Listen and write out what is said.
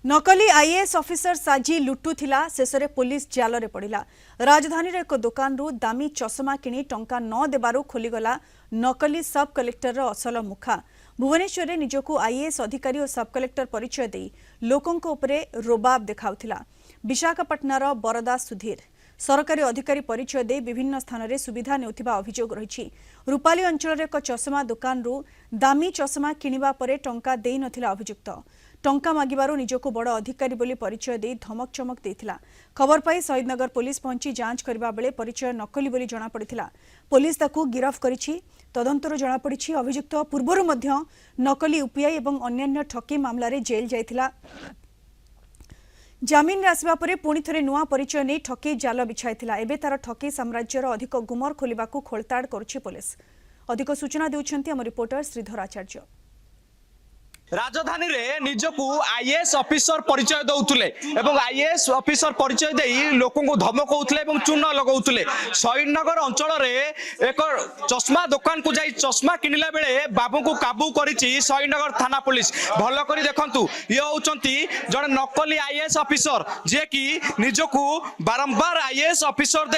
नकली IAS officer साजी लुटुथिला शेषरे police जाल रे पड़िला। राजधानी रे एक दुकान रु दामी चश्मा किनी टंका न देबारु खोलीगला नकली सब कलेक्टर असल मुखा। भुवनेश्वर रे निजको आईएएस अधिकारी और सब कलेक्टर परिचय दे लोकंक उपरे रोबाब देखाउथिला। विशाखापट्टनार बरदा सुधीर सरकारी अधिकारी परिचय दे विभिन्न स्थान रे सुविधा नेउथिबा अभियोग रहिछि। रूपाली अंचल रे एक चश्मा दुकान रु दामी चश्मा किनिबा परे टंका देई नथिला अभियुक्त। टंका मागिबारु निजको बड़ अधिकारी बोली परिचय दे धमक चमक देथिला। खबर पाई शहीदनगर पुलिस पहुंची जांच करबा बेले परिचय नकली बोली जणा पड़िथिला। पुलिस ताकू गिरफ्त करिछि। तदंतर जणा पड़िछि अभियुक्त पूर्वरु मध्य नकली यूपीआई एवं अन्यान्य ठकी मामला रे जेल जाइथिला। जामिन आसवा परे पुणी थरे नुआ परिचय नहीं ठकी जाल बिछाइथिला। एबे तार ठकी साम्राज्यर अधिक गुमर खोलिबाकू खोलताड़ करुछि पुलिस। अधिक सूचना देउछन्ती हम रिपोर्टर श्रीधर आचार्य। राजधानी रे निजकू आईएएस ऑफिसर परिचय दउथुले एवं आईएएस ऑफिसर परिचय देई लोकों को धमकउथले एवं चून लगाउथले। शहीदनगर अंचल रे एक चश्मा दुकान को जाई चश्मा किनिला बेले बाबू को काबू करिछि शहीदनगर थाना पुलिस। भल करी देखंतु ये होचंती जने नकली आईएएस ऑफिसर जे कि निजकू बारंबार आईएएस ऑफिसर दे